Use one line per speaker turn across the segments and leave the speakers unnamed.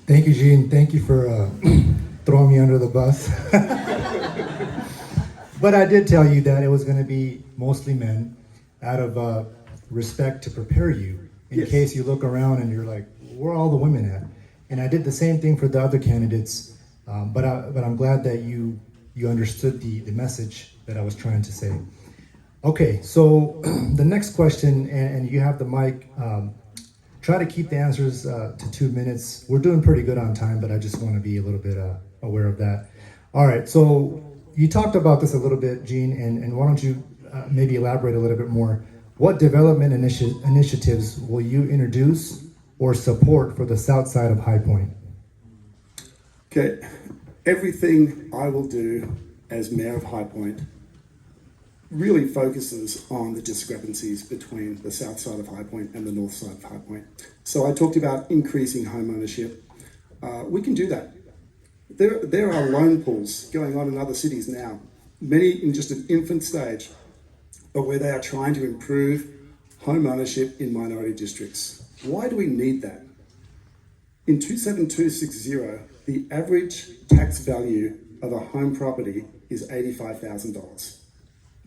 Thank you, Gene. Thank you for throwing me under the bus. But I did tell you that it was going to be mostly men out of respect to prepare you in
Yes.
case you look around and you're like, where are all the women at? And I did the same thing for the other candidates, but I'm glad that you understood the message that I was trying to say. Okay, so the next question, and you have the mic. Try to keep the answers to 2 minutes. We're doing pretty good on time, but I just want to be a little bit aware of that. All right, so you talked about this a little bit, Gene, and why don't you maybe elaborate a little bit more? What development initiatives will you introduce or support for the south side of Highpoint?
Okay, everything I will do as Mayor of Highpoint really focuses on the discrepancies between the south side of Highpoint and the north side of Highpoint. So I talked about increasing home ownership. We can do that. There are loan pools going on in other cities now, many in just an infant stage, but where they are trying to improve home ownership in minority districts. Why do we need that? In 27260, the average tax value of a home property is $85,000.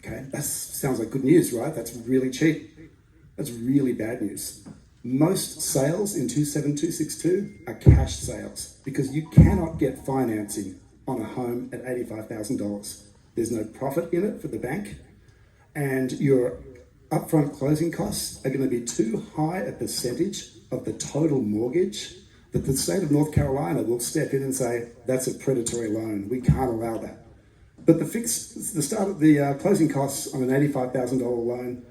Okay, that sounds like good news, right? That's really cheap. That's really bad news. Most sales in 27262 are cash sales because you cannot get financing on a home at $85,000. There's no profit in it for the bank, and your upfront closing costs are going to be too high a percentage of the total mortgage that the state of North Carolina will step in and say, that's a predatory loan. We can't allow that. But the closing costs on an $85,000 loan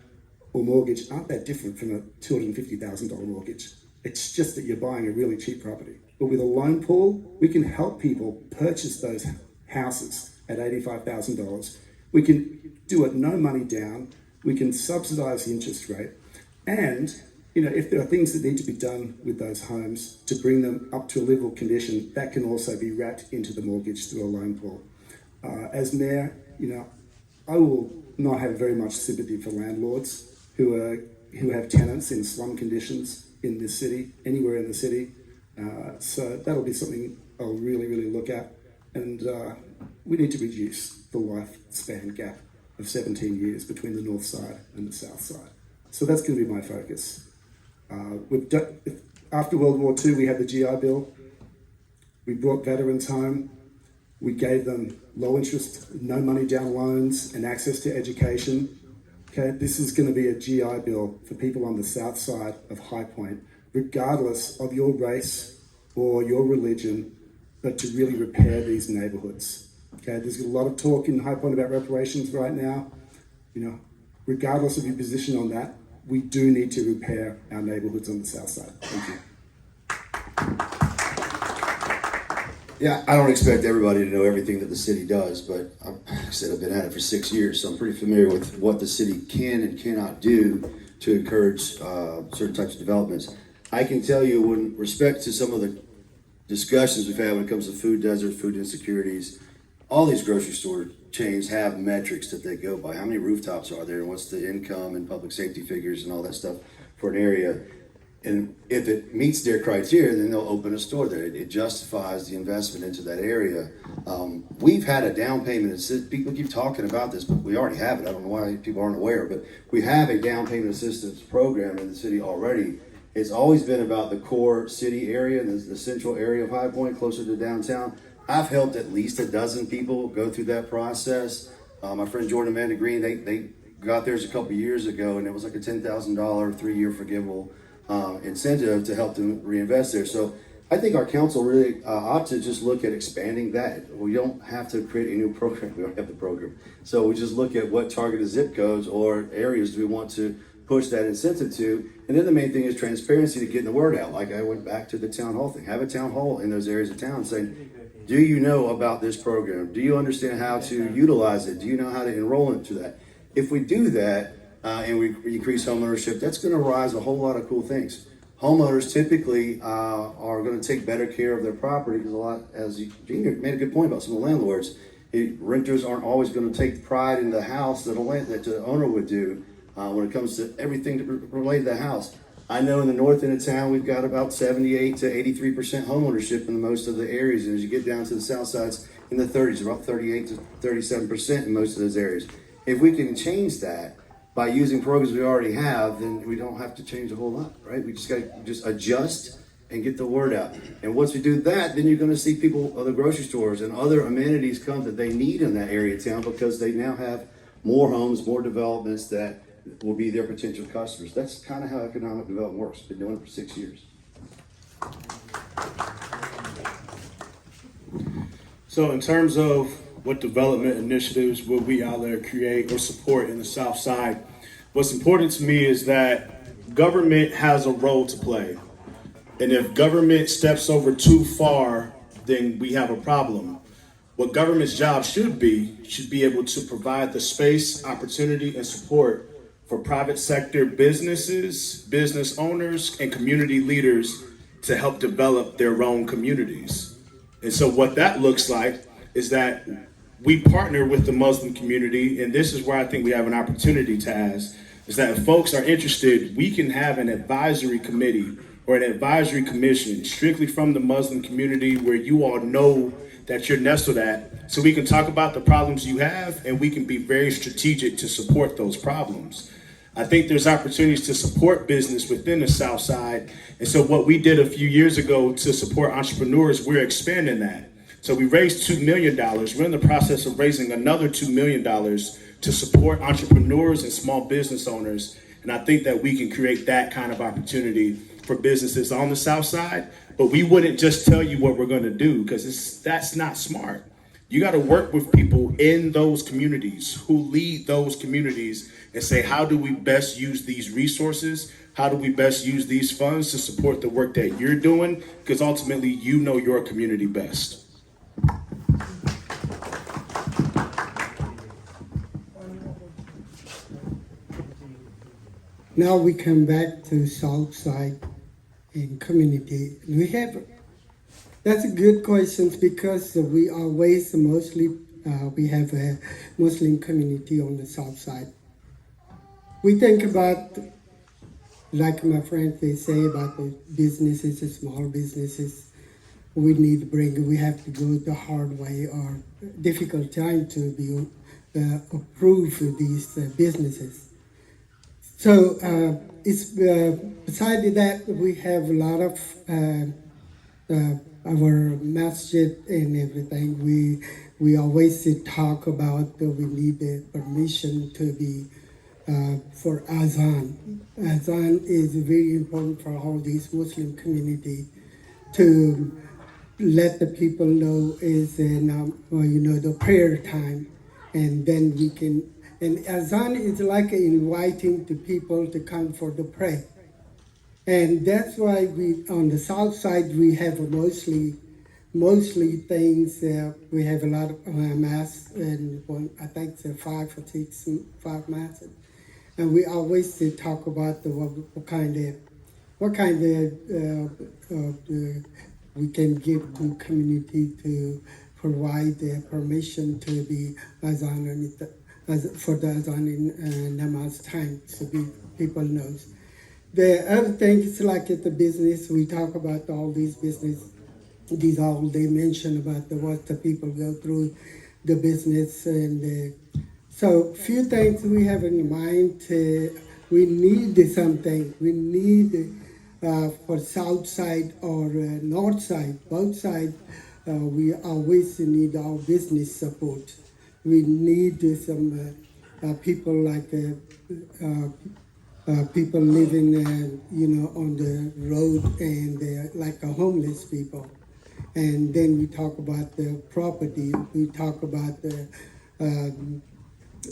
or mortgage aren't that different from a $250,000 mortgage. It's just that you're buying a really cheap property. But with a loan pool, we can help people purchase those houses at $85,000. We can do it no money down. We can subsidize the interest rate. And if there are things that need to be done with those homes to bring them up to a livable condition, that can also be wrapped into the mortgage through a loan pool. As mayor, I will not have very much sympathy for landlords who have tenants in slum conditions in this city, anywhere in the city. So that'll be something I'll really, really look at. And we need to reduce the lifespan gap of 17 years between the north side and the south side. So that's going to be my focus. After World War II, we had the GI Bill. We brought veterans home. We gave them low interest, no money down loans and access to education. Okay, this is going to be a GI Bill for people on the south side of Highpoint, regardless of your race or your religion, but to really repair these neighborhoods. Okay, there's a lot of talk in Highpoint about reparations right now. Regardless of your position on that, we do need to repair our neighborhoods on the south side. Thank you.
Yeah, I don't expect everybody to know everything that the city does, but like I said, I've been at it for 6 years, so I'm pretty familiar with what the city can and cannot do to encourage certain types of developments. I can tell you, in respect to some of the discussions we've had when it comes to food desert, food insecurities, all these grocery store chains have metrics that they go by. How many rooftops are there, and what's the income and public safety figures and all that stuff for an area. And if it meets their criteria, then they'll open a store there. It justifies the investment into that area. We've had a down payment. People keep talking about this, but we already have it. I don't know why people aren't aware, but we have a down payment assistance program in the city already. It's always been about the core city area, the central area of Highpoint, closer to downtown. I've helped at least a dozen people go through that process. My friend Jordan and Amanda Green, they got theirs a couple years ago, and it was like a $10,000 3-year forgivable incentive to help them reinvest there. So I think our council really ought to just look at expanding that. We don't have to create a new program. We already have the program. So we just look at what targeted zip codes or areas do we want to push that incentive to. And then the main thing is transparency to getting the word out. Like I went back to the town hall thing. Have a town hall in those areas of town saying, do you know about this program? Do you understand how to utilize it? Do you know how to enroll into that? If we do that, and we increase home ownership, that's going to rise a whole lot of cool things. Homeowners typically are going to take better care of their property because as Gene made a good point about some of the landlords, renters aren't always going to take pride in the house that the owner would do when it comes to everything related to the house. I know in the north end of town, we've got about 78 to 83% homeownership in most of the areas. And as you get down to the south sides, in the 30s, about 38 to 37% in most of those areas. If we can change that by using programs we already have, then we don't have to change a whole lot, right? We just got to just adjust and get the word out. And once we do that, then you're going to see people, other grocery stores and other amenities come that they need in that area of town because they now have more homes, more developments that will be their potential customers. That's kind of how economic development works. Been doing it for 6 years.
So in terms of what development initiatives will we out there create or support in the South Side, what's important to me is that government has a role to play. And if government steps over too far, then we have a problem. What government's job should be able to provide the space, opportunity, and support for private sector businesses, business owners, and community leaders to help develop their own communities. And so what that looks like is that we partner with the Muslim community, and this is where I think we have an opportunity to ask, is that if folks are interested, we can have an advisory committee or an advisory commission strictly from the Muslim community where you all know that you're nestled at, so we can talk about the problems you have and we can be very strategic to support those problems. I think there's opportunities to support business within the South Side. And so what we did a few years ago to support entrepreneurs, we're expanding that. So we raised $2 million. We're in the process of raising another $2 million to support entrepreneurs and small business owners. And I think that we can create that kind of opportunity for businesses on the South Side. But we wouldn't just tell you what we're going to do because that's not smart. You got to work with people in those communities who lead those communities and say, how do we best use these resources? How do we best use these funds to support the work that you're doing? Because ultimately, you know your community best.
Now we come back to South Side and community. That's a good question because we always we have a Muslim community on the South Side. We think about, like my friends they say about the businesses, the small businesses. We have to go the hard way or difficult time to be approve these businesses. So besides that, we have a lot of our masjid and everything. We always talk about we need the permission to be for azan. Azan is very important for all these Muslim community to let the people know is the prayer time, and then we can. And azan is like inviting the people to come for the prayer. And that's why on the South Side, we have mostly things, we have a lot of mass, and I think it's 5 mass. And we always talk about what kind of we can give to community to provide the permission to be azan for the azan in namaz time, so people knows. The other thing is like at the business, we talk about all these business, they mention about what the people go through the business, and so few things we have in mind. We need something. We need for South Side or North Side, both sides. We always need our business support. We need some people like people living, on the road and like homeless people. And then we talk about the property. We talk about the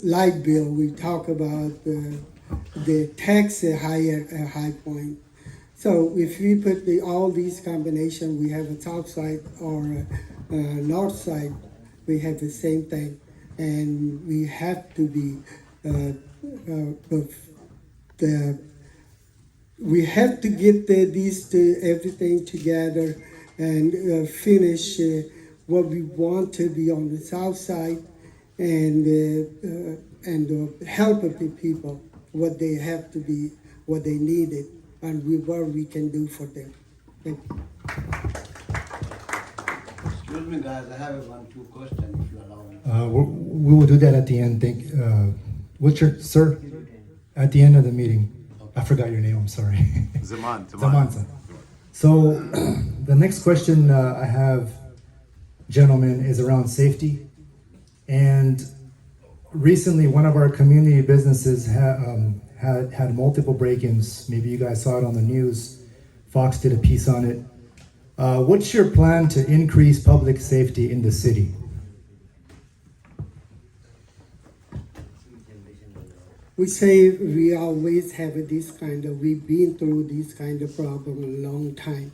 light bill. We talk about the tax Highpoint. So if we put all these combinations, we have a South Side or North Side, we have the same thing. And we have to be we have to get everything together and finish what we want to be on the South Side, and help the people what they have to be, what they needed. and what we can do for them. Thank you.
Excuse me, guys, I have one, two questions if you allow me.
We will do that at the end. What's your, sir? At the end of the meeting. I forgot your name, I'm sorry.
Zaman.
Zaman. So the next question I have, gentlemen, is around safety. And recently, one of our community businesses had multiple break-ins. Maybe you guys saw it on the news. Fox did a piece on it. What's your plan to increase public safety in the city?
We say we always have this kind of, we've been through this kind of problem a long time.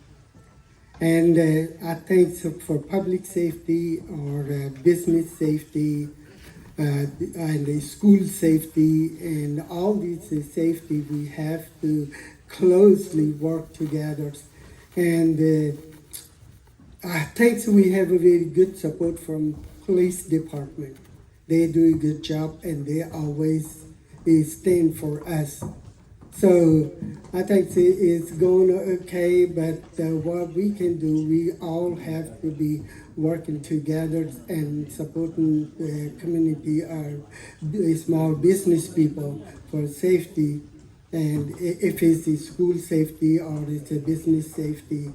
And I think so for public safety or business safety and the school safety and all these safety, we have to closely work together. And I think we have a very good support from police department. They do a good job and they always stand for us. So I think it's going okay, but what we can do, we all have to be working together and supporting the community, our small business people for safety. And if it's a school safety or it's a business safety,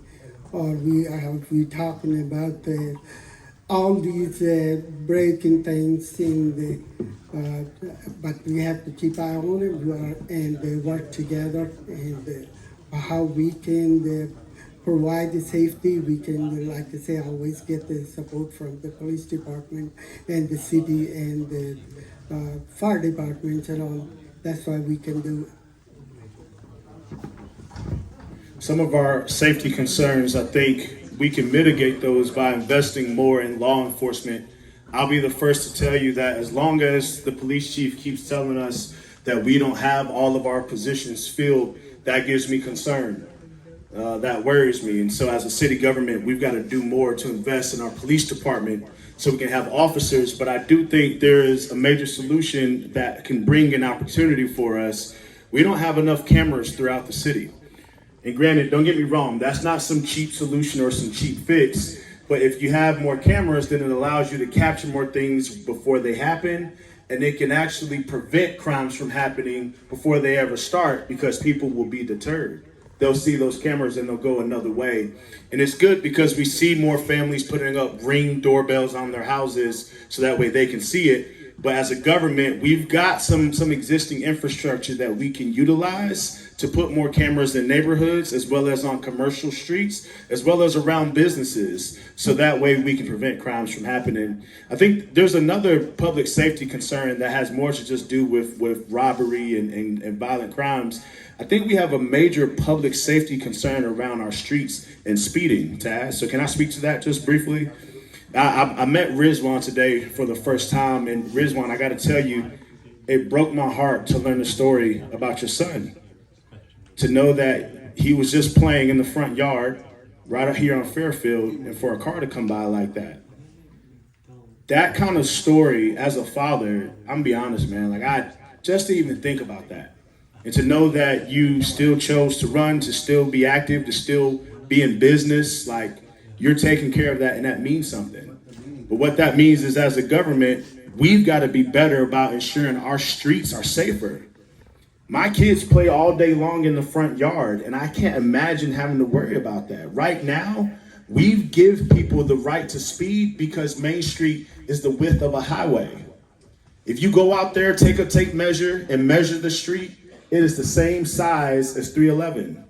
or we talking about all these breaking things in the, but we have to keep eye on it and work together and how we can provide the safety. We can, like I say, always get the support from the police department and the city and the fire department and all. That's why we can do it.
Some of our safety concerns, I think we can mitigate those by investing more in law enforcement. I'll be the first to tell you that as long as the police chief keeps telling us that we don't have all of our positions filled, that gives me concern. That worries me. And so as a city government, we've got to do more to invest in our police department so we can have officers. But I do think there is a major solution that can bring an opportunity for us. We don't have enough cameras throughout the city. And granted, don't get me wrong, that's not some cheap solution or some cheap fix. But if you have more cameras, then it allows you to capture more things before they happen. And it can actually prevent crimes from happening before they ever start because people will be deterred. They'll see those cameras and they'll go another way. And it's good because we see more families putting up Ring doorbells on their houses so that way they can see it. But as a government, we've got some existing infrastructure that we can utilize to put more cameras in neighborhoods as well as on commercial streets, as well as around businesses. So that way we can prevent crimes from happening. I think there's another public safety concern that has more to just do with robbery and violent crimes. I think we have a major public safety concern around our streets and speeding, Taz. So can I speak to that just briefly? I met Rizwan today for the first time, and Rizwan, I got to tell you, it broke my heart to learn the story about your son. To know that he was just playing in the front yard right up here on Fairfield, and for a car to come by like that. That kind of story, as a father, I'm gonna be honest, man, like just to even think about that. And to know that you still chose to run, to still be active, to still be in business, like you're taking care of that, and that means something. But what that means is, as a government, we've got to be better about ensuring our streets are safer. My kids play all day long in the front yard, and I can't imagine having to worry about that. Right now, we give people the right to speed because Main Street is the width of a highway. If you go out there, take a tape measure and measure the street, it is the same size as 311.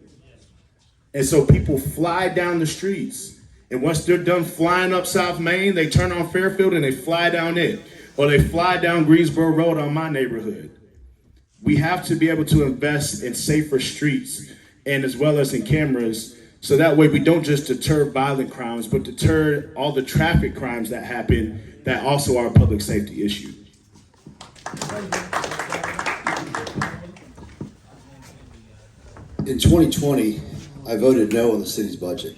And so people fly down the streets. And once they're done flying up South Main, they turn on Fairfield and they fly down it. Or they fly down Greensboro Road on my neighborhood. We have to be able to invest in safer streets and as well as in cameras. So that way we don't just deter violent crimes, but deter all the traffic crimes that happen that also are a public safety issue.
In 2020, I voted no on the city's budget.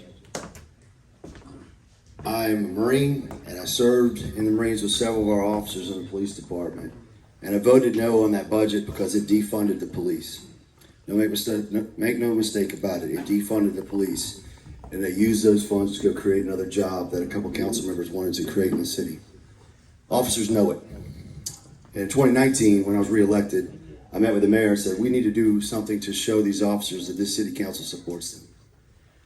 I'm a Marine, and I served in the Marines with several of our officers in the police department. And I voted no on that budget because it defunded the police. Make no mistake about it. It defunded the police, and they used those funds to go create another job that a couple council members wanted to create in the city. Officers know it. And in 2019, when I was reelected, I met with the mayor and said, we need to do something to show these officers that this city council supports them.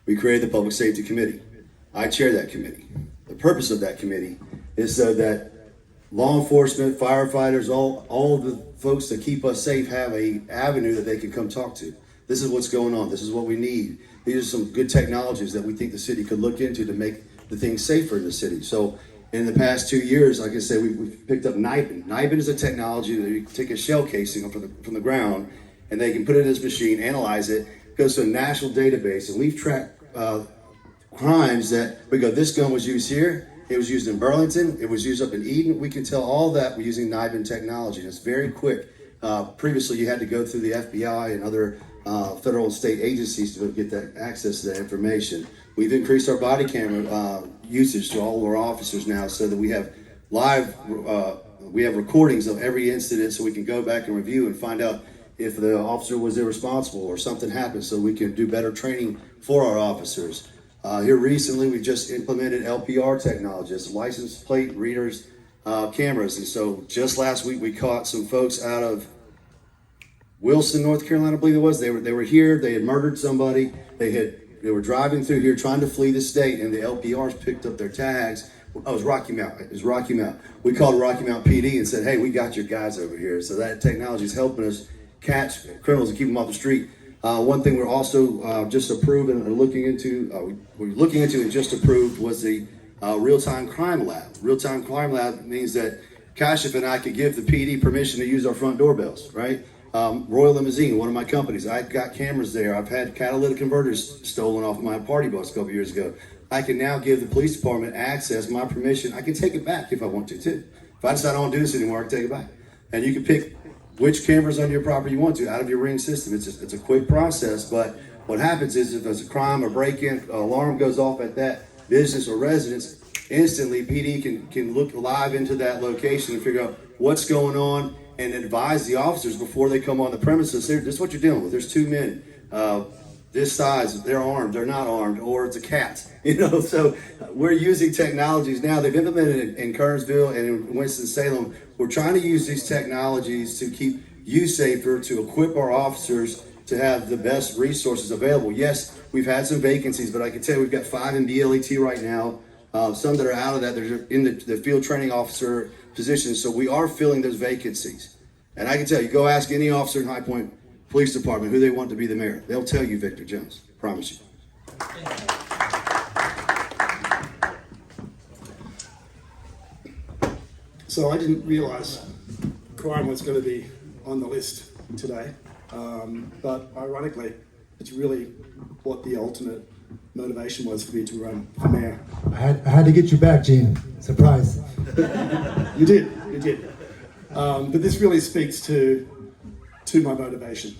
We created the Public Safety Committee. I chair that committee. The purpose of that committee is so that law enforcement, firefighters, all the folks that keep us safe have an avenue that they can come talk to. This is what's going on. This is what we need. These are some good technologies that we think the city could look into to make the things safer in the city. So in the past 2 years, like I said, we've picked up NIBIN. NIBIN is a technology that you can take a shell casing from the ground, and they can put it in this machine, analyze it, goes to a national database, and we've tracked crimes that we go, this gun was used here, it was used in Burlington, it was used up in Eden. We can tell all that we're using NIBIN technology, and it's very quick. Previously, you had to go through the FBI and other federal and state agencies to get that access to that information. We've increased our body camera usage to all of our officers now, so that we have recordings of every incident, so we can go back and review and find out if the officer was irresponsible or something happened, so we can do better training for our officers. Here recently, we just implemented LPR technology, it's license plate readers, cameras. And so just last week, we caught some folks out of Wilson, North Carolina, I believe it was. They were here, they had murdered somebody, they were driving through here trying to flee the state, and the LPRs picked up their tags. Oh, it was Rocky Mount. It was Rocky Mount. We called Rocky Mount PD and said, hey, we got your guys over here. So that technology is helping us catch criminals and keep them off the street. One thing we're also just approved and looking into and just approved was the real-time crime lab. Real-time crime lab means that Kashif and I could give the PD permission to use our front doorbells, right? Royal Limousine, one of my companies, I've got cameras there. I've had catalytic converters stolen off my party bus a couple years ago. I can now give the police department access, my permission. I can take it back if I want to too. If I decide I don't want to do this anymore, I can take it back. And you can pick which cameras on your property you want to out of your Ring system. It's a quick process, but what happens is if there's a crime or break-in, alarm goes off at that business or residence, instantly PD can look live into that location and figure out what's going on and advise the officers before they come on the premises. This is what you're dealing with. There's two men, this size, they're armed, they're not armed, or it's a cat. So we're using technologies now. They've implemented it in Kernersville and in Winston-Salem. We're trying to use these technologies to keep you safer, to equip our officers to have the best resources available. Yes, we've had some vacancies, but I can tell you we've got 5 in BLET right now. Some that are out of that, they're in the field training officer positions. So we are filling those vacancies. And I can tell you, go ask any officer in Highpoint Police Department who they want to be the mayor. They'll tell you Victor Jones. Promise you.
So I didn't realize crime was going to be on the list today. But ironically, it's really what the ultimate motivation was for me to run for mayor.
I had to get you back, Gene. Surprise.
You did. But this really speaks to my motivation.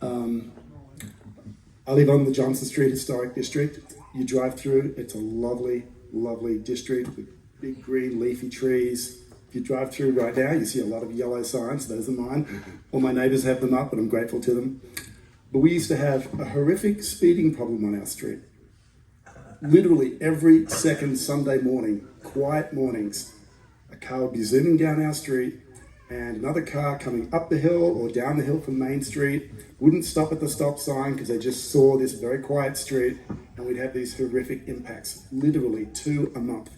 I live on the Johnson Street Historic District. You drive through, it's a lovely, lovely district with big green leafy trees. If you drive through right now, you see a lot of yellow signs. Those are mine. All my neighbors have them up, and I'm grateful to them. But we used to have a horrific speeding problem on our street. Literally every second Sunday morning, quiet mornings, a car would be zooming down our street, and another car coming up the hill or down the hill from Main Street wouldn't stop at the stop sign because they just saw this very quiet street, and we'd have these horrific impacts, literally 2 a month.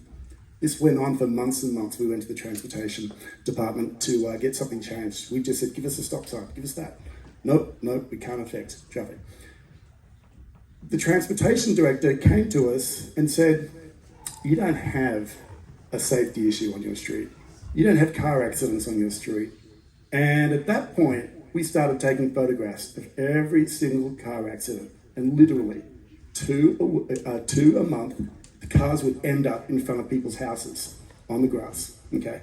This went on for months and months. We went to the transportation department to get something changed. We just said, give us a stop sign, give us that. Nope, we can't affect traffic. The transportation director came to us and said, you don't have a safety issue on your street. You don't have car accidents on your street. And at that point, we started taking photographs of every single car accident. And literally, two a month, the cars would end up in front of people's houses on the grass, okay?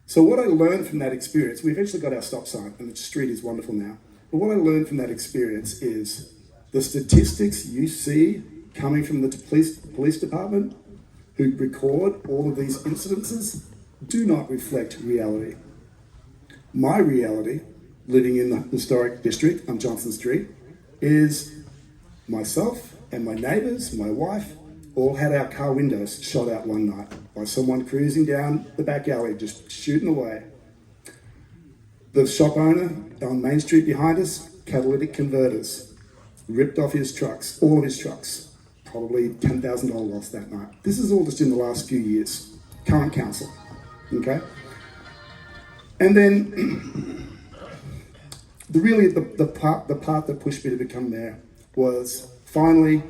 So what I learned from that experience, we eventually got our stop sign, and the street is wonderful now. But what I learned from that experience is the statistics you see coming from the police department who record all of these incidences do not reflect reality. My reality, living in the historic district on Johnson Street, is myself and my neighbours, my wife, all had our car windows shot out one night by someone cruising down the back alley, just shooting away. The shop owner on Main Street behind us, catalytic converters, ripped off his trucks, all of his trucks, probably $10,000 loss that night. This is all just in the last few years. Current council, okay? And then the part that pushed me to become mayor was finally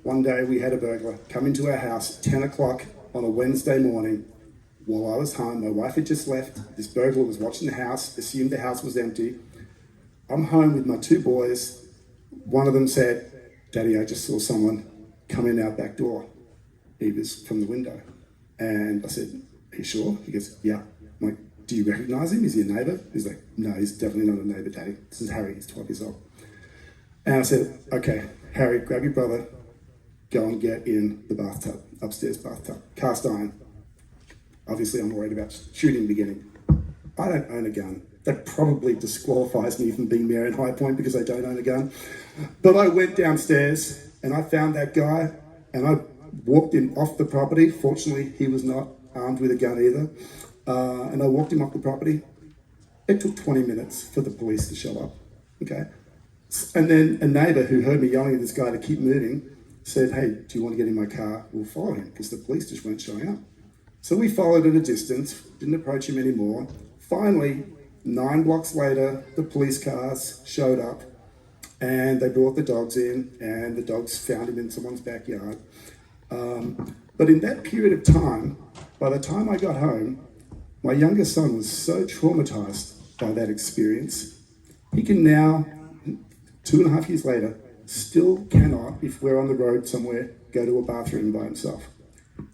one day we had a burglar come into our house 10 o'clock on a Wednesday morning while I was home. My wife had just left. This burglar was watching the house, assumed the house was empty. I'm home with my two boys. One of them said, "Daddy, I just saw someone come in our back door." He was from the window. And I said, "Are you sure?" He goes, "Yeah." I'm like, "Do you recognize him? Is he a neighbour?" He's like, "No, he's definitely not a neighbour, Daddy. This is Harry, he's 12 years old." And I said, "Okay, Harry, grab your brother, go and get in the bathtub, upstairs bathtub, cast iron." Obviously, I'm worried about shooting beginning. I don't own a gun. That probably disqualifies me from being mayor in Highpoint because I don't own a gun. But I went downstairs and I found that guy and I walked him off the property. Fortunately, he was not armed with a gun either. And I walked him off the property. It took 20 minutes for the police to show up. Okay. And then a neighbour who heard me yelling at this guy to keep moving said, "Hey, do you want to get in my car? We'll follow him," because the police just weren't showing up. So we followed at a distance, didn't approach him anymore. Finally, 9 blocks later, the police cars showed up and they brought the dogs in and the dogs found him in someone's backyard. But in that period of time, by the time I got home, my youngest son was so traumatized by that experience, he can now, 2.5 years later, still cannot, if we're on the road somewhere, go to a bathroom by himself.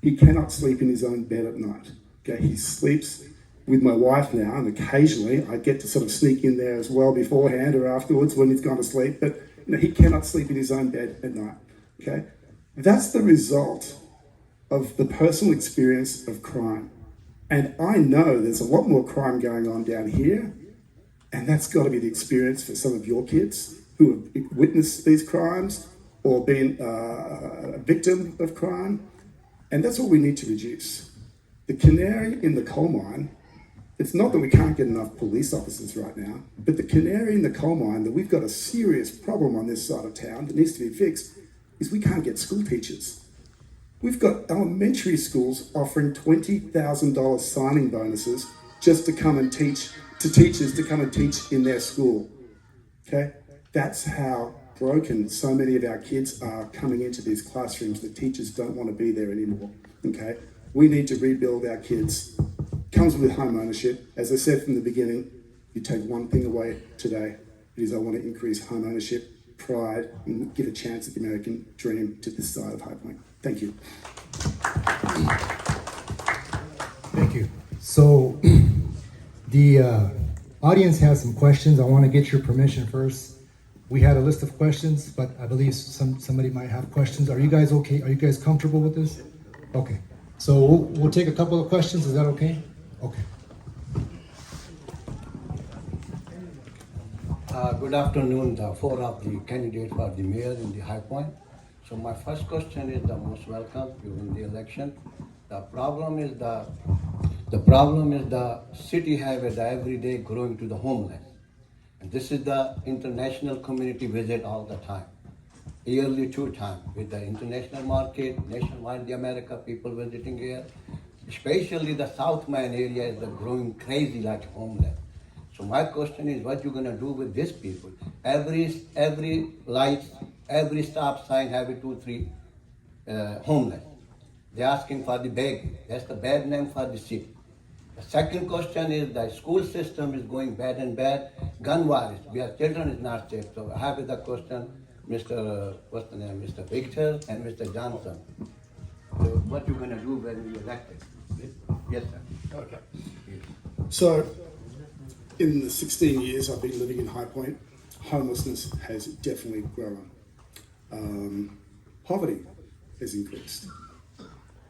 He cannot sleep in his own bed at night. Okay, he sleeps with my wife now, and occasionally I get to sort of sneak in there as well beforehand or afterwards when he's gone to sleep, but he cannot sleep in his own bed at night. Okay, that's the result of the personal experience of crime. And I know there's a lot more crime going on down here, and that's got to be the experience for some of your kids who have witnessed these crimes or been a victim of crime. And that's what we need to reduce. The canary in the coal mine, it's not that we can't get enough police officers right now, but the canary in the coal mine that we've got a serious problem on this side of town that needs to be fixed is we can't get school teachers. We've got elementary schools offering $20,000 signing bonuses just to come and teach, to teachers to come and teach in their school. Okay? That's how broken so many of our kids are coming into these classrooms that teachers don't want to be there anymore. Okay? We need to rebuild our kids. Comes with home ownership. As I said from the beginning, you take one thing away today. It is I want to increase home ownership, pride, and give a chance at the American dream to this side of Highpoint. Thank you.
Thank you. So the audience has some questions. I want to get your permission first. We had a list of questions, but I believe somebody might have questions. Are you guys okay? Are you guys comfortable with this? Okay. So we'll take a couple of questions. Is that okay? Okay.
Good afternoon, the 4 of the candidates for the mayor in the High Point. So my first question is the most welcome during the election. The problem is the city have every day growing to the homeless. And this is the international community visit all the time. Yearly 2 times with the international market, nationwide the America, people visiting here. Especially the South Main area is growing crazy like homeless. So my question is, what you gonna do with these people? Every light, every stop sign have 2, 3 homeless. They're asking for the begging. That's the bad name for the city. The second question is the school system is going bad and bad. Gun violence, our children is not safe. So I have the question, Mr. What's the name, Mr. Victor and Mr. Johnson. So what you gonna do when you elected? Yes, sir.
Okay. So, in the 16 years I've been living in Highpoint, homelessness has definitely grown. Poverty has increased.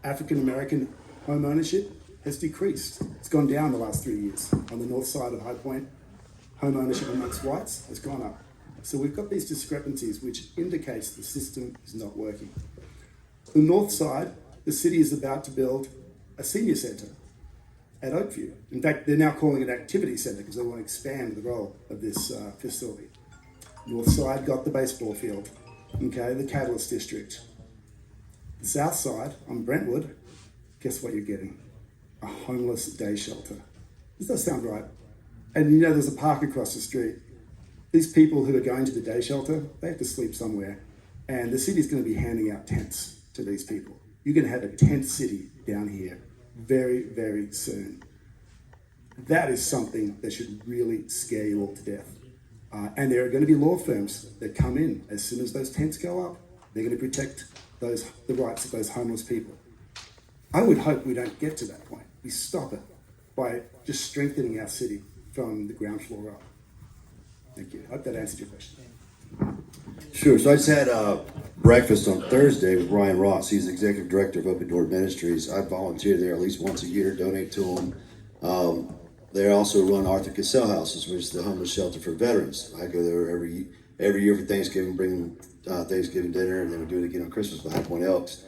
African American home ownership has decreased. It's gone down the last 3 years. On the north side of Highpoint, home ownership amongst whites has gone up. So we've got these discrepancies which indicates the system is not working. The north side, the city is about to build a senior centre at Oakview. In fact, they're now calling it an activity centre because they want to expand the role of this facility. North side got the baseball field, okay, the Catalyst District. The south side, on Brentwood, guess what you're getting? A homeless day shelter. Does that sound right? And you know there's a park across the street. These people who are going to the day shelter, they have to sleep somewhere. And the city's going to be handing out tents to these people. You're going to have a tent city down here very, very soon. That is something that should really scare you all to death. And there are going to be law firms that come in as soon as those tents go up. They're going to protect the rights of those homeless people. I would hope we don't get to that point. We stop it by just strengthening our city from the ground floor up. Thank you. I hope that answered your question.
Sure. So I just had breakfast on Thursday with Ryan Ross. He's the executive director of Open Door Ministries. I volunteer there at least once a year, donate to them. They also run Arthur Cassell Houses, which is the homeless shelter for veterans. I go there every year for Thanksgiving, bring them Thanksgiving dinner, and then we do it again on Christmas with Highpoint Elks.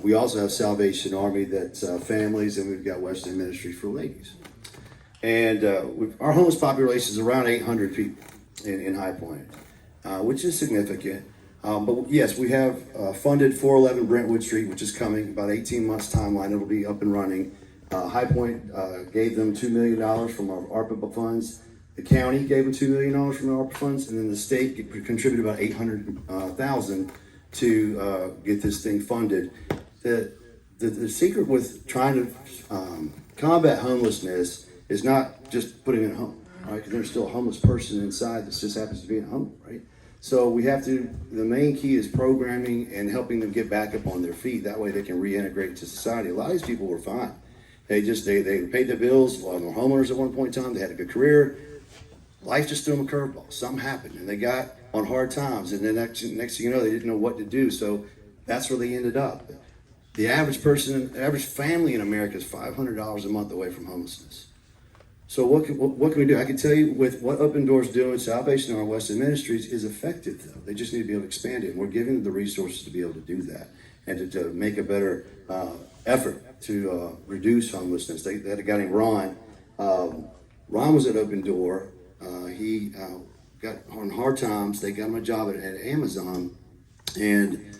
We also have Salvation Army that's families, and we've got Western Ministry for ladies. And our homeless population is around 800 people in Highpoint, which is significant. But yes, we have funded 411 Brentwood Street, which is coming, about 18 months timeline. It'll be up and running. Highpoint gave them $2 million from our ARPA funds. The county gave them $2 million from the ARPA funds, and then the state contributed about $800,000 to get this thing funded. The secret with trying to combat homelessness is not just putting in a home, right? Because there's still a homeless person inside that just happens to be in a home, right? So we have to, the main key is programming and helping them get back up on their feet. That way they can reintegrate to society. A lot of these people were fine. They paid their bills, a lot of them were homeowners at one point in time, they had a good career. Life just threw them a curveball. Something happened and they got on hard times, and then next thing you know, they didn't know what to do. So that's where they ended up. The average person, average family in America is $500 a month away from homelessness. So what can we do? I can tell you with what Open Doors doing, Salvation Army, Western Ministries is effective though. They just need to be able to expand it. And we're giving them the resources to be able to do that and to make a better effort to reduce homelessness. They had a guy named Ron. Ron was at Open Door. He got on hard times. They got him a job at Amazon, and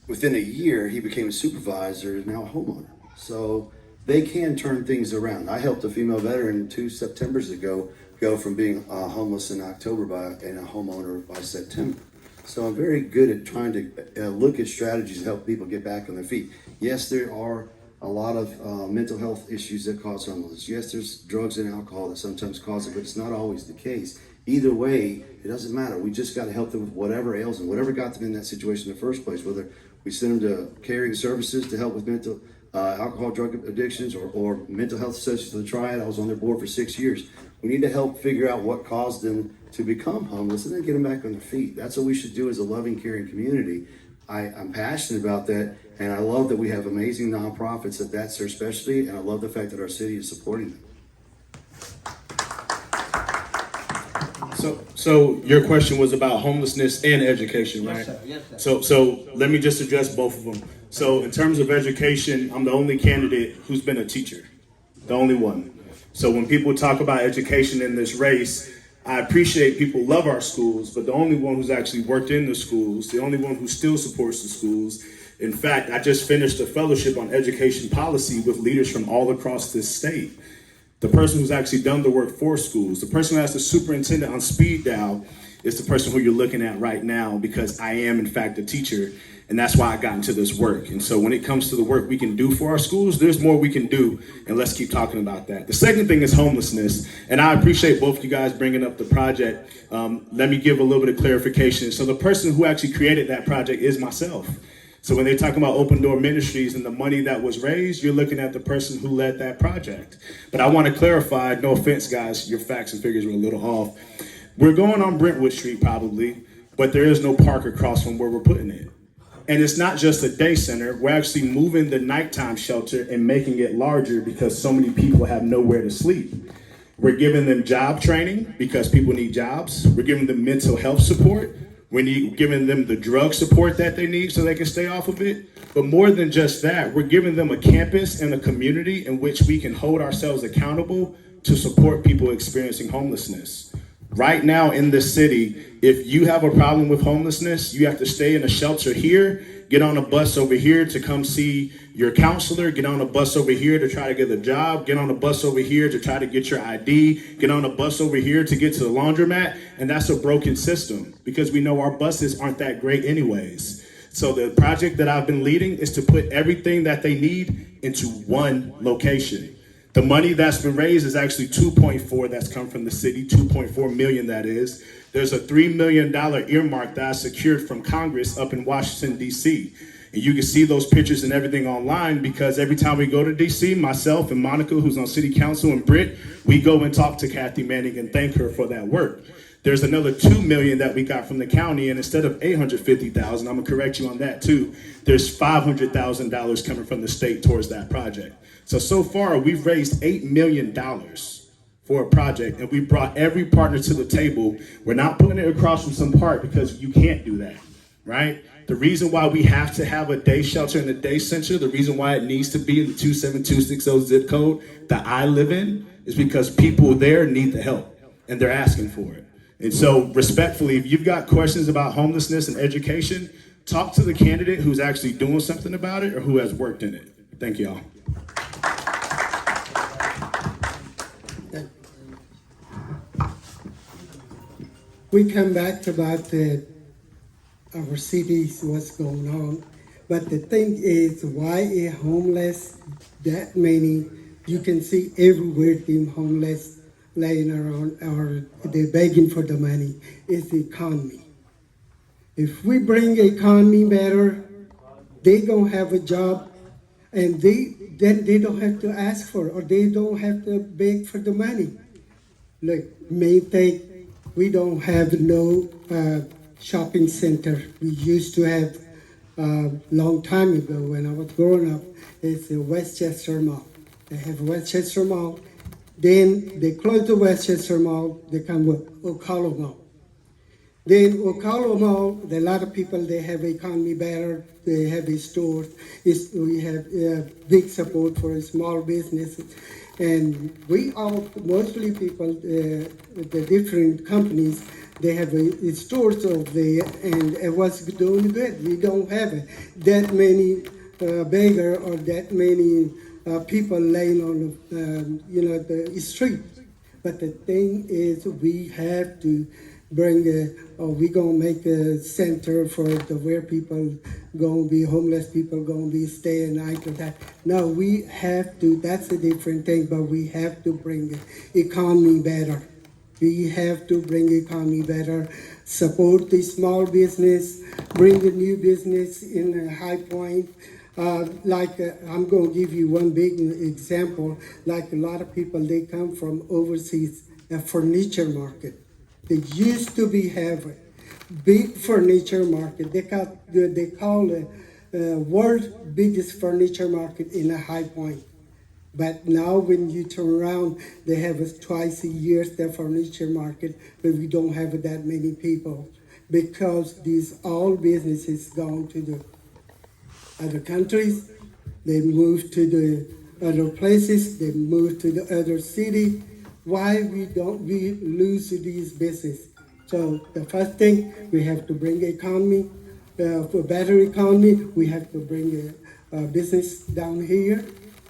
within a year he became a supervisor and now a homeowner. So they can turn things around. I helped a female veteran 2 Septembers ago go from being homeless in October and a homeowner by September. So I'm very good at trying to look at strategies to help people get back on their feet. Yes, there are a lot of mental health issues that cause homelessness. Yes, there's drugs and alcohol that sometimes cause it, but it's not always the case. Either way, it doesn't matter. We just got to help them with whatever ails them, whatever got them in that situation in the first place, whether we send them to caring services to help with mental alcohol, drug addictions, or mental health associates of the Triad. I was on their board for 6 years. We need to help figure out what caused them to become homeless and then get them back on their feet. That's what we should do as a loving, caring community. I'm passionate about that, and I love that we have amazing nonprofits that's their specialty, and I love the fact that our city is supporting them.
So your question was about homelessness and education, right?
Yes, sir. Yes, sir.
So let me just address both of them. So in terms of education, I'm the only candidate who's been a teacher, the only one. So when people talk about education in this race, I appreciate people love our schools, but the only one who's actually worked in the schools, the only one who still supports the schools. In fact, I just finished a fellowship on education policy with leaders from all across this state. The person who's actually done the work for schools, the person who has the superintendent on speed dial is the person who you're looking at right now, because I am in fact a teacher, and that's why I got into this work. And so when it comes to the work we can do for our schools, there's more we can do, and let's keep talking about that. The second thing is homelessness, and I appreciate both of you guys bringing up the project. Let me give a little bit of clarification. So the person who actually created that project is myself. So when they talk about Open Door Ministries and the money that was raised, you're looking at the person who led that project. But I want to clarify, no offense, guys, your facts and figures were a little off. We're going on Brentwood Street probably, but there is no park across from where we're putting it. And it's not just a day center. We're actually moving the nighttime shelter and making it larger because so many people have nowhere to sleep. We're giving them job training because people need jobs. We're giving them mental health support. We're giving them the drug support that they need so they can stay off of it. But more than just that, we're giving them a campus and a community in which we can hold ourselves accountable to support people experiencing homelessness. Right now in the city, if you have a problem with homelessness, you have to stay in a shelter here, get on a bus over here to come see your counselor, get on a bus over here to try to get a job, get on a bus over here to try to get your ID, get on a bus over here to get to the laundromat, and that's a broken system because we know our buses aren't that great anyways. So the project that I've been leading is to put everything that they need into one location. The money that's been raised is actually 2.4 that's come from the city, 2.4 million that is. There's a $3 million earmark that I secured from Congress up in Washington, D.C. And you can see those pictures and everything online because every time we go to D.C., myself and Monica, who's on city council, and Britt, we go and talk to Kathy Manning and thank her for that work. There's another $2 million that we got from the county, and instead of $850,000, I'm gonna correct you on that too, there's $500,000 coming from the state towards that project. So far, we've raised $8 million for a project, and we brought every partner to the table. We're not putting it across from some park because you can't do that, right? The reason why we have to have a day shelter and a day center, the reason why it needs to be in the 27260 zip code that I live in, is because people there need the help, and they're asking for it. And so, respectfully, if you've got questions about homelessness and education, talk to the candidate who's actually doing something about it or who has worked in it. Thank y'all.
We come back about our cities, what's going on. But the thing is, why a homeless, that many, you can see everywhere them homeless laying around or they're begging for the money, is the economy. If we bring the economy better, they gonna have a job and then they don't have to ask for or they don't have to beg for the money. Look, main thing, we don't have no shopping center. We used to have long time ago when I was growing up, it's the Westchester Mall. They have Westchester Mall. Then they close the Westchester Mall, they come with Ocala Mall. Then Ocala Mall, a lot of people, they have economy better, they have a store. We have big support for small businesses. And we all, mostly people, the different companies, they have stores over there and it was doing good. We don't have that many beggar or that many people laying on the street. But the thing is, we have to bring we're gonna make a center for where people gonna be homeless, people gonna be staying night or that. No, we have to, that's a different thing, but we have to bring the economy better. We have to bring economy better, support the small business, bring the new business in Highpoint. I'm going to give you one big example. Like a lot of people, they come from overseas, a furniture market. They used to have a big furniture market. They call the world's biggest furniture market in a Highpoint. But now when you turn around, they have twice a year the furniture market, but we don't have that many people because these all businesses gone to the other countries, they move to the other places, they move to the other city. Why we lose these business? So the first thing, we have to bring economy, for better economy, we have to bring a business down here,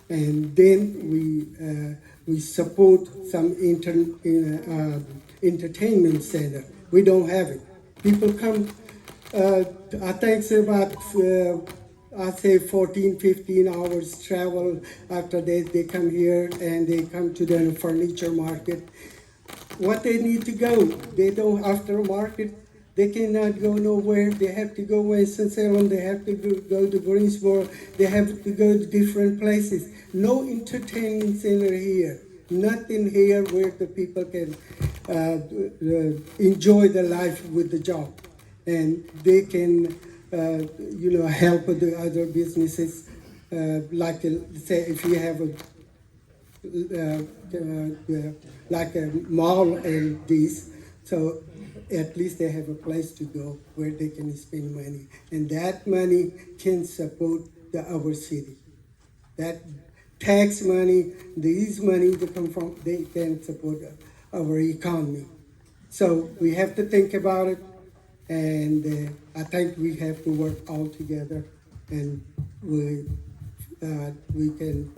and then we support some entertainment center. We don't have it. People come, I think it's about I'd say 14, 15 hours travel after they come here and they come to the furniture market. What they need to go, they don't, after market, they cannot go nowhere. They have to go to Winston-Salem, they have to go to Greensboro, they have to go to different places. No entertainment center here. Nothing here where the people can enjoy their life with the job. And they can help the other businesses. Like say if you have like a mall and this. So at least they have a place to go where they can spend money, and that money can support our city. That tax money, these money that come from, they can support our economy. So we have to think about it, and I think we have to work all together, and we can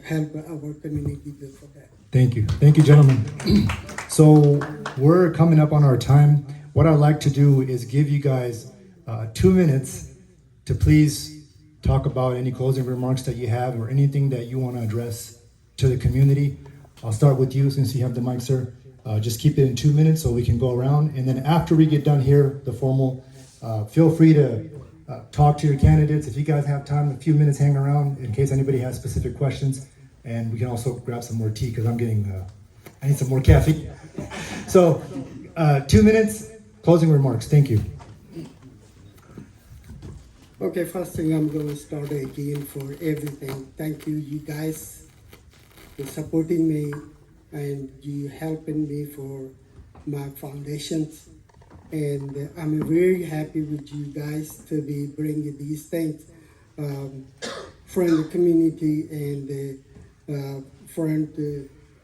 help our community do for that.
Thank you, gentlemen. So we're coming up on our time. What I'd like to do is give you guys 2 minutes to please talk about any closing remarks that you have or anything that you want to address to the community. I'll start with you since you have the mic, sir. Just keep it in 2 minutes so we can go around. And then after we get done here, the formal, feel free to talk to your candidates. If you guys have time, a few minutes hang around in case anybody has specific questions. And we can also grab some more tea because I need some more caffeine. So 2 minutes, closing remarks. Thank you.
Okay, first thing I'm going to start again for everything. Thank you, you guys, for supporting me and you helping me for my foundations. And I'm very happy with you guys to be bringing these things from the community and from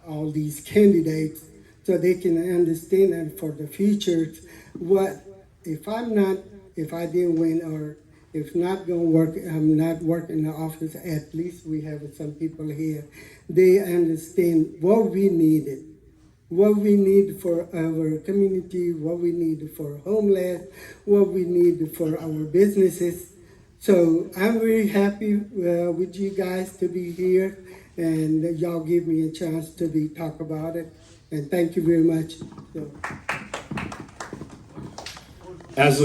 all these candidates so they can understand and for the future what if I didn't win or if not going to work, I'm not working in the office, at least we have some people here. They understand what we needed, what we need for our community, what we need for homeless, what we need for our businesses. So I'm very happy with you guys to be here, and y'all give me a chance to talk about it. And thank you very much. So.
As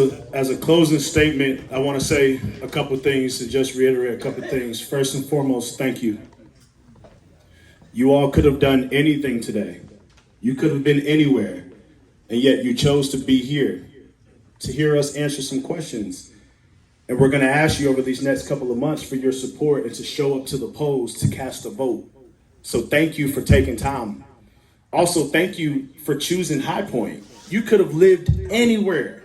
a closing statement, I want to say a couple things and just reiterate a couple things. First and foremost, thank you. You all could have done anything today. You could have been anywhere, and yet you chose to be here to hear us answer some questions. And we're going to ask you over these next couple of months for your support and to show up to the polls to cast a vote. So thank you for taking time. Also, thank you for choosing Highpoint. You could have lived anywhere,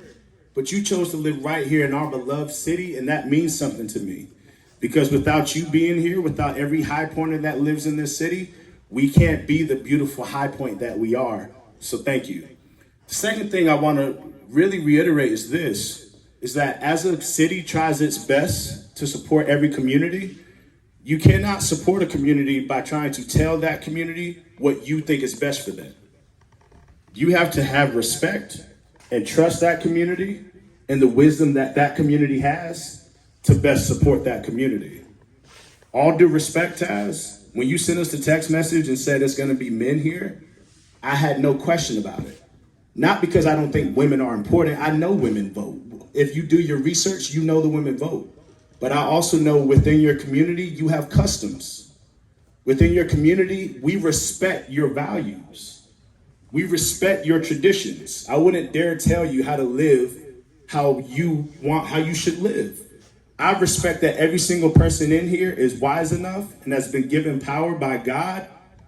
but you chose to live right here in our beloved city, and that means something to me. Because without you being here, without every High Pointer that lives in this city, we can't be the beautiful High Point that we are. So thank you. The second thing I want to really reiterate is this, is that as a city tries its best to support every community, you cannot support a community by trying to tell that community what you think is best for them. You have to have respect and trust that community and the wisdom that that community has to best support that community. All due respect, Taz, when you sent us the text message and said it's going to be men here, I had no question about it. Not because I don't think women are important. I know women vote. If you do your research, you know the women vote. But I also know within your community, you have customs. Within your community, we respect your values. We respect your traditions. I wouldn't dare tell you how to live how you should live. I respect that every single person in here is wise enough and has been given power by God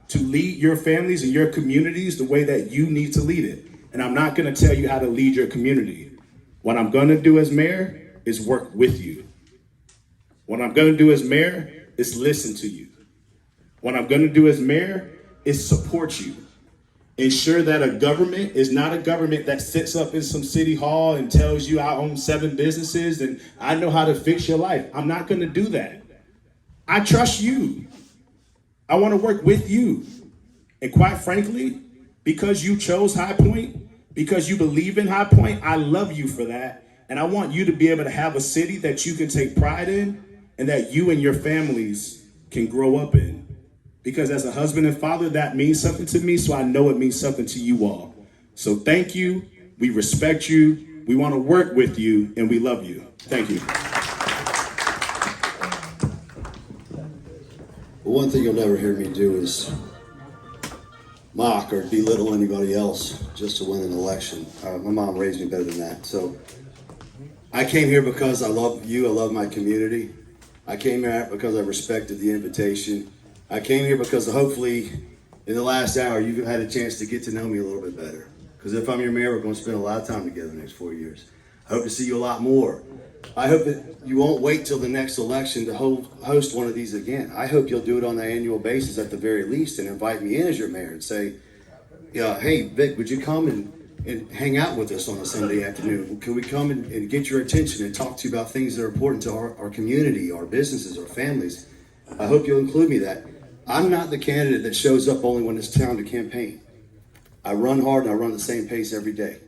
to lead your families and your communities the way that you need to lead it. And I'm not going to tell you how to lead your community. What I'm going to do as mayor is work with you. What I'm going to do as mayor is listen to you. What I'm going to do as mayor is support you. Ensure that a government is not a government that sits up in some city hall and tells you I own 7 businesses and I know how to fix your life. I'm not going to do that. I trust you. I want to work with you. And quite frankly, because you chose High Point, because you believe in High Point, I love you for that. And I want you to be able to have a city that you can take pride in and that you and your families can grow up in. Because as a husband and father, that means something to me, so I know it means something to you all. So thank you, we respect you, we want to work with you, and we love you. Thank you.
Well, one thing you'll never hear me do is mock or belittle anybody else just to win an election. My mom raised me better than that. So I came here because I love you, I love my community. I came here because I respected the invitation I came here because hopefully in the last hour you've had a chance to get to know me a little bit better. Because if I'm your mayor, we're going to spend a lot of time together the next 4 years. I hope to see you a lot more. I hope that you won't wait till the next election to host one of these again. I hope you'll do it on an annual basis at the very least and invite me in as your mayor and say, yeah, hey, Vic, would you come and hang out with us on a Sunday afternoon? Can we come and get your attention and talk to you about things that are important to our community, our businesses, our families? I hope you'll include me in that. I'm not the candidate that shows up only when it's time to campaign. I run hard and I run the same pace every day.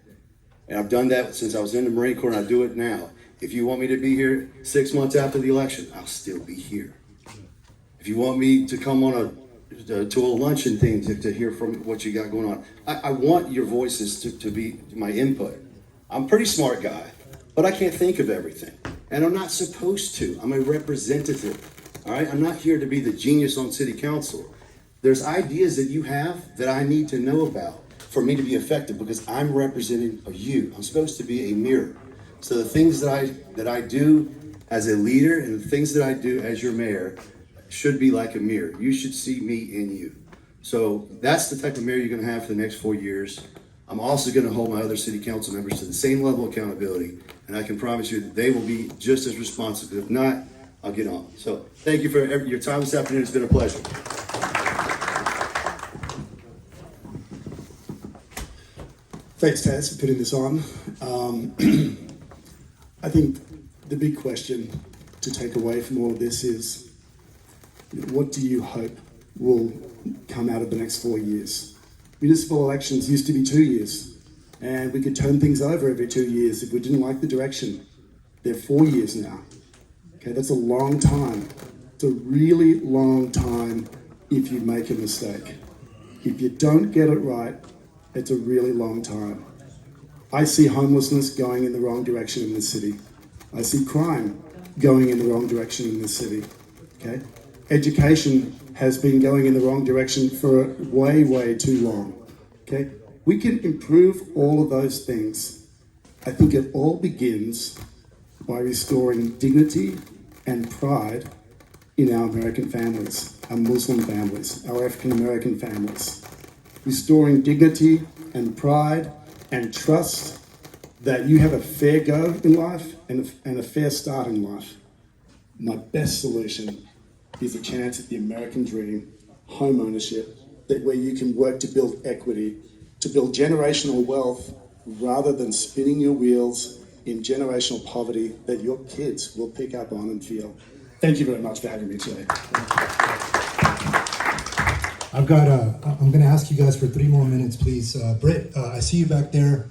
And I've done that since I was in the Marine Corps, and I do it now. If you want me to be here 6 months after the election, I'll still be here. If you want me to come on to a luncheon thing to hear from what you got going on, I want your voices to be my input. I'm a pretty smart guy, but I can't think of everything. And I'm not supposed to. I'm a representative. All right? I'm not here to be the genius on city council. There's ideas that you have that I need to know about for me to be effective, because I'm representing you. I'm supposed to be a mirror. So the things that I do as a leader and the things that I do as your mayor should be like a mirror. You should see me in you. So that's the type of mayor you're going to have for the next 4 years. I'm also going to hold my other city council members to the same level of accountability, and I can promise you that they will be just as responsible. If not, I'll get on. So thank you for your time this afternoon. It's been a pleasure.
Thanks, Taz, for putting this on. I think the big question to take away from all of this is, what do you hope will come out of the next 4 years? Municipal elections used to be 2 years, and we could turn things over every 2 years if we didn't like the direction. They're 4 years now. Okay, that's a long time. It's a really long time if you make a mistake. If you don't get it right, it's a really long time. I see homelessness going in the wrong direction in this city. I see crime going in the wrong direction in this city. Okay? Education has been going in the wrong direction for way, way too long. Okay? We can improve all of those things. I think it all begins by restoring dignity and pride in our American families, our Muslim families, our African American families. Restoring dignity and pride and trust that you have a fair go in life and a fair start in life. My best solution is a chance at the American dream, home ownership, where you can work to build equity, to build generational wealth, rather than spinning your wheels in generational poverty that your kids will pick up on and feel. Thank you very much for having me today.
I'm going to ask you guys for 3 more minutes, please. Britt, I see you back there.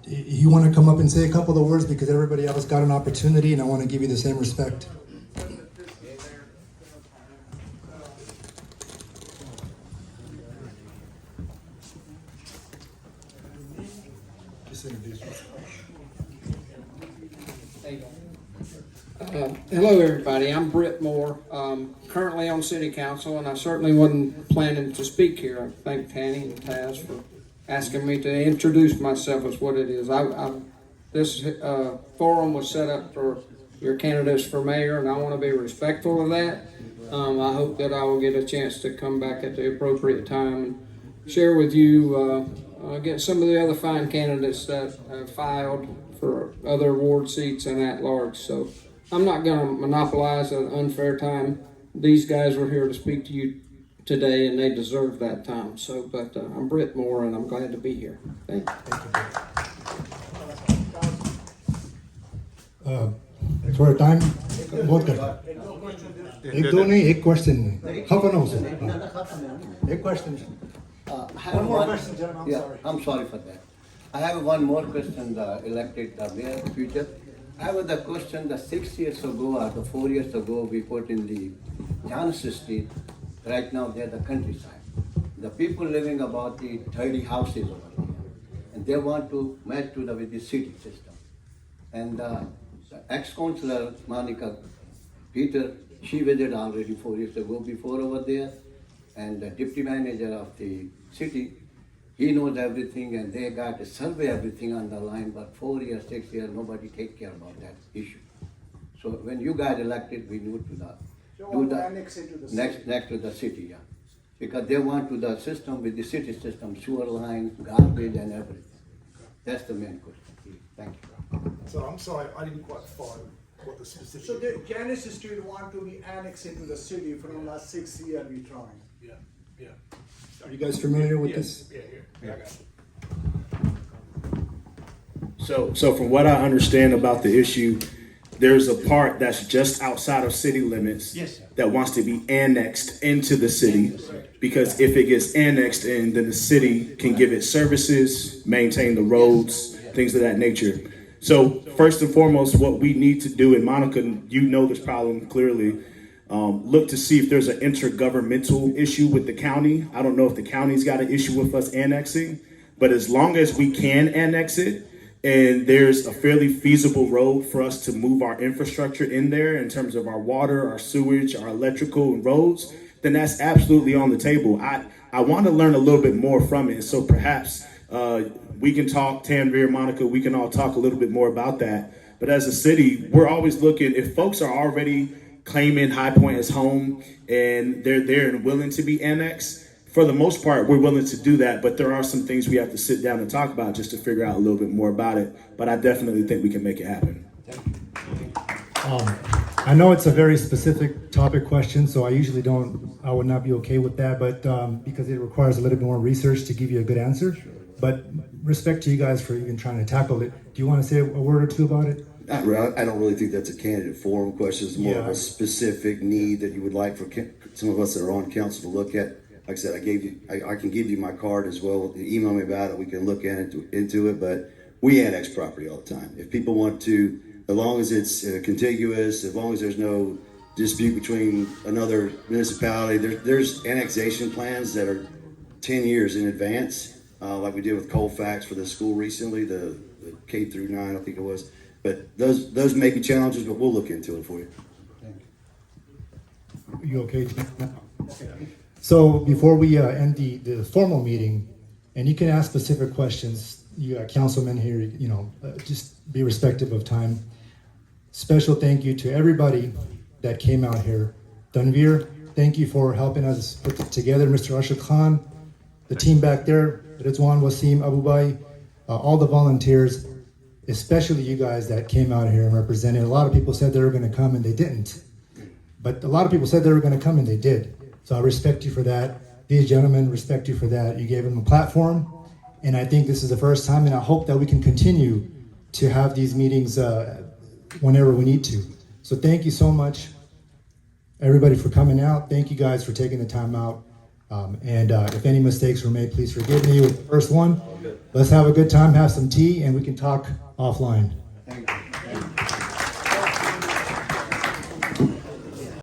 You want to come up and say a couple of words, because everybody else got an opportunity, and I want to give you the same respect. Just introduce yourself.
Hello, everybody. I'm Britt Moore, currently on City Council, and I certainly wasn't planning to speak here. I thank Tanny and Taz for asking me to introduce myself as what it is. This forum was set up for your candidates for mayor, and I want to be respectful of that. I hope that I will get a chance to come back at the appropriate time and share with you, get some of the other fine candidates that have filed for other ward seats and at large. So I'm not going to monopolize an unfair time. These guys were here to speak to you today, and they deserve that time. So, but I'm Britt Moore, and I'm glad to be here. Thank you.
थोड़ा time बहुत करता है. एक दो नहीं, एक question नहीं. Half an hour. एक question.
I have one question, John. I'm sorry for that. I have one more question, the elected mayor future. I have the question that 6 years ago or 4 years ago, we put in the Johnson Street. Right now, they're the countryside. The people living about the 30 houses over here, and they want to match with the city system. And the ex-councillor Monica Peter, she visited already 4 years ago before over there, and the deputy manager of the city, he knows everything, and they got to survey everything on the line, but 4 years, 6 years, nobody take care about that issue. So when you got elected, we moved to the do the next to the city, yeah. Because they want to the system with the city system, sewer lines, garbage and everything. That's the main question. Thank you.
So I'm sorry, I didn't quite follow what the specific.
So the Genesis Street want to be annexed into the city from last 6 years we trying.
Yeah.
Are you guys familiar with this?
Yeah, I got it.
So from what I understand about the issue, there's a part that's just outside of city limits that wants to be annexed into the city. Because if it gets annexed in, then the city can give it services, maintain the roads, things of that nature. So first and foremost, what we need to do, and Monica, you know this problem clearly, look to see if there's an intergovernmental issue with the county. I don't know if the county's got an issue with us annexing, but as long as we can annex it, and there's a fairly feasible road for us to move our infrastructure in there in terms of our water, our sewage, our electrical and roads, then that's absolutely on the table. I want to learn a little bit more from it. So perhaps we can talk, Tanvir, Monica, we can all talk a little bit more about that. But as a city, we're always looking, if folks are already claiming Highpoint as home and they're there and willing to be annexed, for the most part, we're willing to do that, but there are some things we have to sit down and talk about just to figure out a little bit more about it. But I definitely think we can make it happen.
I know it's a very specific topic question, so I would not be okay with that, but because it requires a little bit more research to give you a good answer. But respect to you guys for even trying to tackle it. Do you want to say a word or two about it?
Not really. I don't really think that's a candidate forum question. It's more of
Yeah.
a specific need that you would like for some of us that are on council to look at. Like I said, I can give you my card as well. You email me about it. We can look into it. But we annex property all the time. If people want to, as long as it's contiguous, as long as there's no dispute between another municipality, there's annexation plans that are 10 years in advance, like we did with Colfax for the school recently, the K through 9, I think it was. But those may be challenges, but we'll look into it for you.
You okay? So before we end the formal meeting, and you can ask specific questions, you got councilmen here, just be respectful of time. Special thank you to everybody that came out here. Tanvir, thank you for helping us put it together. Mr. Rashid Khan, the team back there, Rizwan, Wasim, Abubai, all the volunteers, especially you guys that came out here and represented. A lot of people said they were going to come and they didn't. But a lot of people said they were going to come and they did. So I respect you for that. These gentlemen respect you for that. You gave them a platform. And I think this is the first time, and I hope that we can continue to have these meetings whenever we need to. So thank you so much, everybody, for coming out. Thank you guys for taking the time out. And if any mistakes were made, please forgive me with the first one. Let's have a good time, have some tea, and we can talk offline.
Thank you.